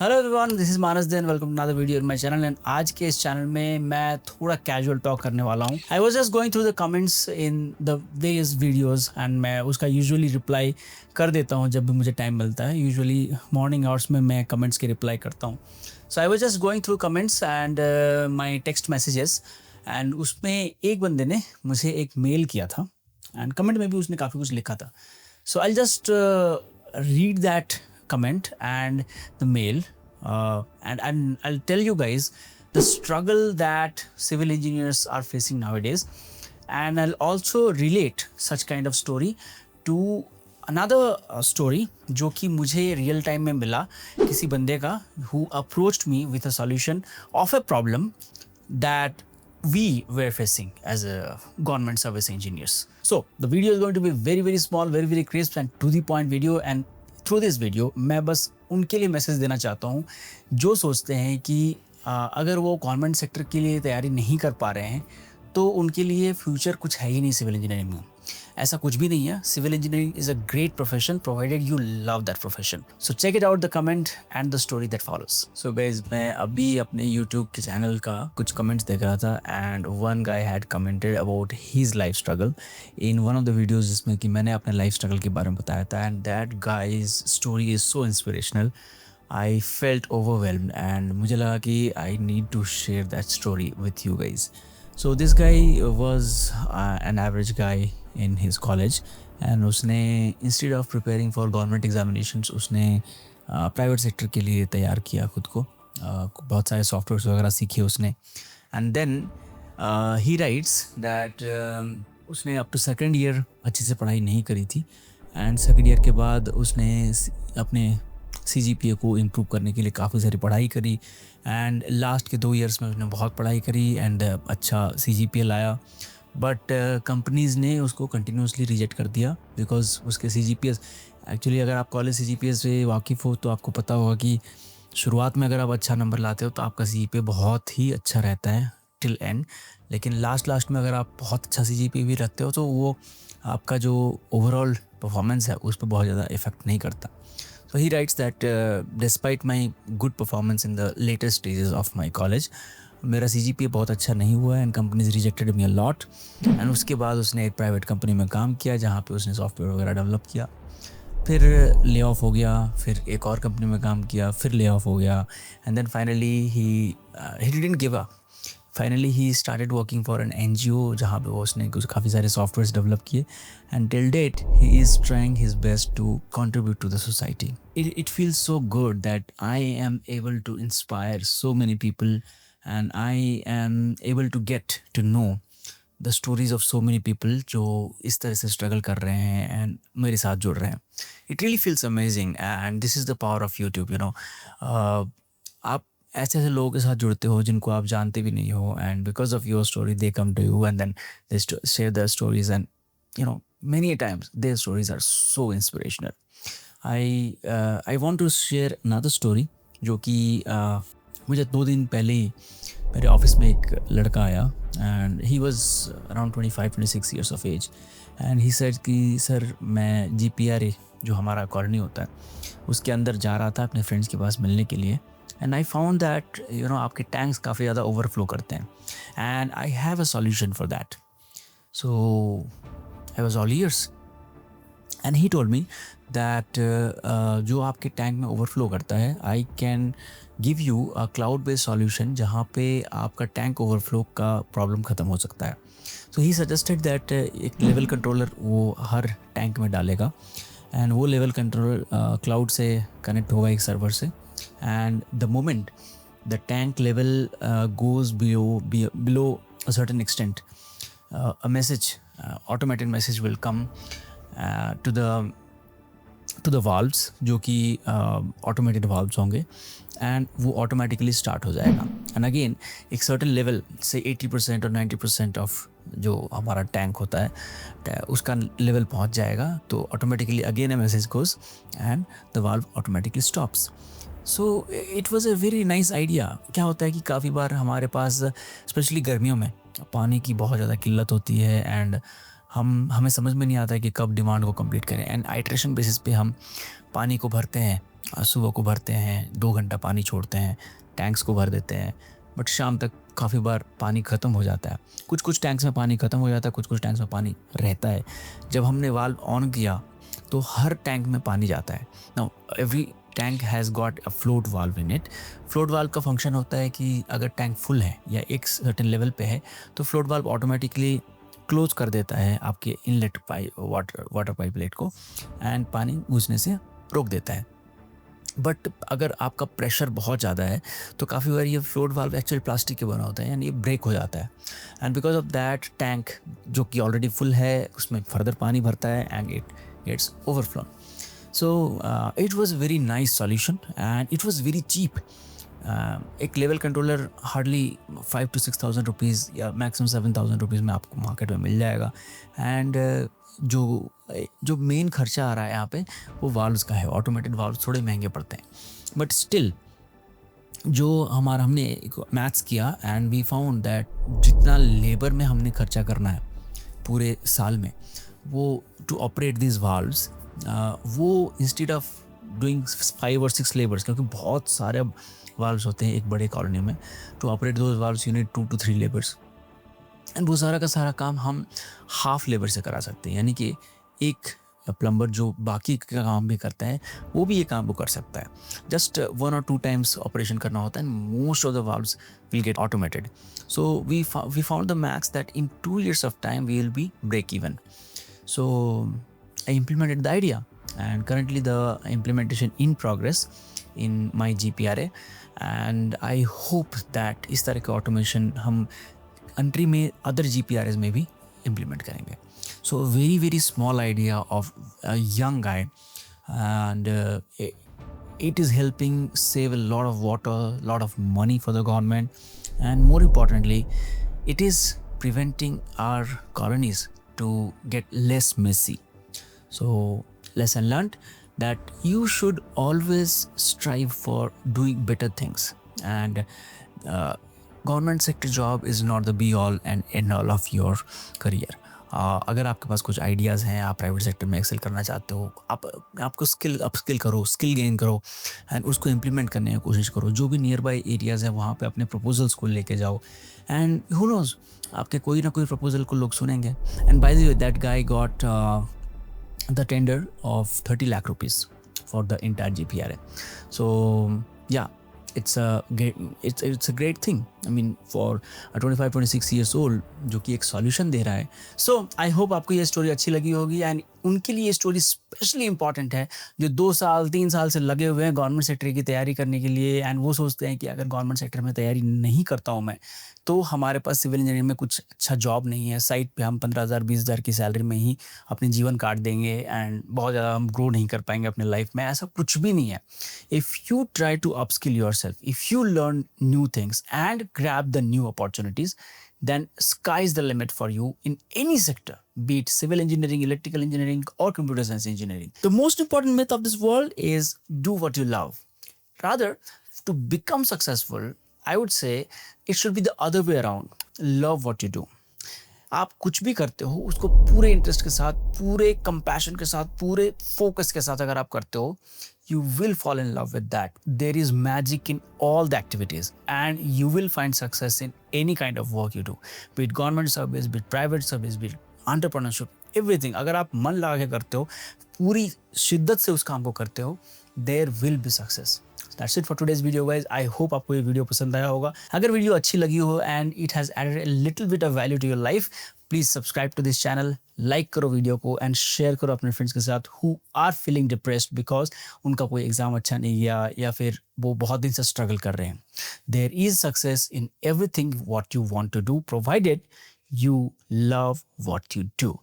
Hello everyone, this is Manas देन। Welcome to another video in my channel. And आज के इस चैनल में मैं थोड़ा कैजुअल टॉक करने वाला हूँ। आई was just going through the comments in the various videos and मैं उसका यूजुअली रिप्लाई कर देता हूँ जब भी मुझे टाइम मिलता है। यूजुअली मॉर्निंग आवर्स में मैं कमेंट्स के रिप्लाई करता हूँ। So I was just going through comments and my text messages and उसमें एक बंदे ने मुझे एक मेल किया था एंड कमेंट में भी उसने काफ़ी कुछ लिखा था। So I'll just read that comment and the mail, and I'll tell you guys the struggle that civil engineers are facing nowadays, and I'll also relate such kind of story to another story जो कि मुझे real time में मिला किसी बंदे का who approached me with a solution of a problem that we were facing as a government service engineers. So the video is going to be very small, very crisp and to the point video. And through this video मैं बस उनके लिए message देना चाहता हूँ जो सोचते हैं कि अगर वो गवर्नमेंट सेक्टर के लिए तैयारी नहीं कर पा रहे हैं तो उनके लिए फ्यूचर कुछ है ही नहीं सिविल इंजीनियरिंग में। ऐसा कुछ भी नहीं है। Civil engineering is a great profession provided you love that profession. So check it out the comment and the story that follows. So guys, मैं अभी अपने यूट्यूब के चैनल का कुछ कमेंट्स देख रहा था and one guy had commented about his life struggle in one of the videos जिसमें कि मैंने अपने लाइफ स्ट्रगल के बारे में बताया था। And that guy's story is so inspirational. I felt overwhelmed and मुझे लगा कि I need to share that story with you guys. So this guy was an average guy in his college and उसने instead of preparing for government examinations उसने private sector के लिए तैयार किया खुद को। बहुत सारे सॉफ्टवेयर्स वगैरह सीखे उसने। And then he writes that उसने up to second year अच्छे से पढ़ाई नहीं करी थी and second year के बाद उसने अपने CGPA को इम्प्रूव करने के लिए काफ़ी सारी पढ़ाई करी एंड लास्ट के 2 इयर्स में उसने बहुत पढ़ाई करी एंड अच्छा CGPA लाया। बट कंपनीज़ ने उसको कंटिन्यूसली रिजेक्ट कर दिया बिकॉज उसके CGPA एक्चुअली अगर आप कॉलेज CGPA से वाकिफ़ हो तो आपको पता होगा कि शुरुआत में अगर आप अच्छा नंबर लाते हो तो आपका CGPA बहुत ही अच्छा रहता है टिल एंड। लेकिन लास्ट में अगर आप बहुत अच्छा CGPA भी रखते हो तो वो आपका जो ओवरऑल परफॉर्मेंस है उस पर बहुत ज़्यादा इफ़ेक्ट नहीं करता। So he writes that despite my good performance in the later stages of my college, मेरा CGPA बहुत अच्छा नहीं हुआ and companies rejected me a lot. And उसके बाद उसने एक प्राइवेट कंपनी में काम किया जहाँ पे उसने सॉफ्टवेयर वगैरह डेवलप किया। फिर ले ऑफ हो गया, फिर एक और कंपनी में काम किया, फिर ले ऑफ हो गया and then finally he didn't give up. Finally he started working for an NGO जहाँ पे वो उसने कुछ काफ़ी सारे सॉफ्टवेयर्स डेवलप किए and till date he is trying his best to contribute to the society. It feels so good that I am able to inspire so many people and I am able to get to know the stories of so many people जो इस तरह से struggle कर रहे हैं and मेरे साथ जुड़ रहे हैं। It really feels amazing and this is the power of YouTube, you know। आप ऐसे ऐसे लोगों के साथ जुड़ते हो जिनको आप जानते भी नहीं हो and because of your story they come to you and then they share their stories and you know many times their stories are so inspirational. I want to share another story जो कि मुझे 2 दिन पहले ही मेरे office में एक लड़का आया and he was around 25-26 years of age and he said कि सर मैं GPRA जो हमारा कॉलोनी होता है उसके अंदर जा रहा था अपने फ्रेंड्स के पास मिलने के लिए and I found that you know आपके टैंक्स काफ़ी ज़्यादा ओवरफ्लो करते हैं and I have a solution for that. So I was all ears and he told me that जो आपके टैंक में ओवरफ्लो करता है I can give you a cloud based solution जहाँ पे आपका टैंक ओवरफ्लो का प्रॉब्लम ख़त्म हो सकता है। सो ही सजेस्टेड दैट एक लेवल कंट्रोलर वो हर टैंक में डालेगा एंड वो लेवल कंट्रोलर क्लाउड से कनेक्ट होगा एक सर्वर से and the moment the tank level goes below a certain extent a message, automated message will come to the valves जो कि automated valves होंगे एंड वो ऑटोमेटिकली स्टार्ट हो जाएगा एंड अगेन एक सर्टेन लेवल से 80% और 90% ऑफ जो हमारा टैंक होता है उसका लेवल पहुंच जाएगा तो automatically again a message goes and the valve automatically stops. So it was a very nice idea. क्या होता है कि काफ़ी बार हमारे पास स्पेशली गर्मियों में पानी की बहुत ज़्यादा किल्लत होती है एंड हमें समझ में नहीं आता है कि कब डिमांड को कंप्लीट करें। एंड आइट्रेशन बेसिस पे हम पानी को भरते हैं, सुबह को भरते हैं, 2 घंटा पानी छोड़ते हैं, टैंक्स को भर देते हैं, बट शाम तक काफ़ी बार पानी ख़त्म हो जाता है। कुछ टैंक्स में पानी ख़त्म हो जाता है, कुछ टैंक्स में पानी रहता है। जब हमने वाल्व ऑन किया तो हर टैंक में पानी जाता है। Now every tank has got a float valve in it. Float valve का फंक्शन होता है कि अगर टैंक फुल है या एक सर्टेन लेवल पे है तो फ्लोट वाल्व ऑटोमेटिकली क्लोज कर देता है आपके इनलेट वाटर पाइपलेट को एंड पानी घुसने से रोक देता है। बट अगर आपका प्रेशर बहुत ज़्यादा है तो काफ़ी बार ये फ्लोट वाल्व एक्चुअली प्लास्टिक के बना होता है यानी ये ब्रेक हो जाता है। And because of that tank जो कि ऑलरेडी फुल है उसमें फर्दर पानी भरता है and it gets overflown. So it was very nice solution and it was very cheap. एक level controller hardly 5 to 6,000 rupees या मैक्सिमम 7,000 रुपीज़ में आपको मार्केट में मिल जाएगा। एंड जो मेन खर्चा आ रहा है यहाँ पे वो वाल्व्स का है। ऑटोमेटेड वाल्व्स थोड़े महंगे पड़ते हैं, बट स्टिल जो हमने मैथ्स किया एंड वी फाउंड दैट जितना लेबर में हमने खर्चा करना है पूरे साल में वो टू ऑपरेट दिस वाल्व्स, वो instead of doing 5 or 6 labours, क्योंकि बहुत सारे वाल्व्स होते हैं एक बड़े कॉलोनी में, to operate those valves you need 2 to 3 labours. And वो सारा का सारा काम हम हाफ लेबर से करा सकते हैं, यानी कि एक प्लम्बर जो बाकी का काम भी करता है वो भी ये काम वो कर सकता है। जस्ट 1 or 2 टाइम्स ऑपरेशन करना होता है and most of the valves will get automated. So we found the max that in 2 years of time we will be break even. So I implemented the idea and currently the implementation in progress in my GPRA and I hope that इस तरह के automation हम country में other GPRAs में भी implement करेंगे. So a very very small idea of a young guy and it is helping save a lot of water, lot of money for the government and more importantly it is preventing our colonies to get less messy. So lesson learned that you should always strive for doing better things and government sector job is not the be all and end all of your career. अगर आपके पास कुछ ideas हैं, आप private sector में Excel करना चाहते हो, आपको अपस्किल करो, स्किल गेन करो एंड उसको इम्प्लीमेंट करने की कोशिश करो। जो भी नियर बाई एरियाज़ हैं वहाँ पे अपने प्रपोजल्स को लेके जाओ एंड हु नोज़ आपके कोई ना कोई प्रपोजल को लोग सुनेंगे। And by the way that guy got the tender of 30 lakh rupees for the entire GPRA. So yeah, it's a great thing. I mean for a 25-26 years old जो कि एक solution दे रहा है. So I hope आपको ये story अच्छी लगी होगी and उनके लिए ये स्टोरी स्पेशली इंपॉर्टेंट है जो 2 साल 3 साल से लगे हुए हैं गवर्नमेंट सेक्टर की तैयारी करने के लिए एंड वो सोचते हैं कि अगर गवर्नमेंट सेक्टर में तैयारी नहीं करता हूँ मैं तो हमारे पास सिविल इंजीनियरिंग में कुछ अच्छा जॉब नहीं है, साइट पे हम 15,000 20,000 की सैलरी में ही अपने जीवन काट देंगे एंड बहुत ज़्यादा हम ग्रो नहीं कर पाएंगे अपने लाइफ में। ऐसा कुछ भी नहीं है। If you try to upskill yourself, if you learn new things and grab the new opportunities, then sky is the limit for you in any sector, be it civil engineering, electrical engineering, or computer science engineering. The most important myth of this world is do what you love. Rather, to become successful, I would say it should be the other way around. Love what you do. आप कुछ भी करते हो उसको पूरे interest के साथ, पूरे कंपैशन के साथ, पूरे फोकस के साथ अगर आप करते हो, you will fall in love with that. There is magic in all the activities and you will find success in any kind of work you do. Be it government service, be it private service, be it entrepreneurship, everything. अगर आप मन लगा के करते हो, पूरी शिद्दत से उस काम को करते हो, there will be success. That's it for today's video guys. I hope आपको ये वीडियो पसंद आया होगा। अगर वीडियो अच्छी लगी हो and it has added a little bit of value to your life, please subscribe to this channel, like करो वीडियो को and share करो अपने फ्रेंड्स के साथ who are feeling depressed because उनका कोई एग्जाम अच्छा नहीं गया या फिर वो बहुत दिन से स्ट्रगल कर रहे हैं। There is success in everything what you want to do provided you love what you do.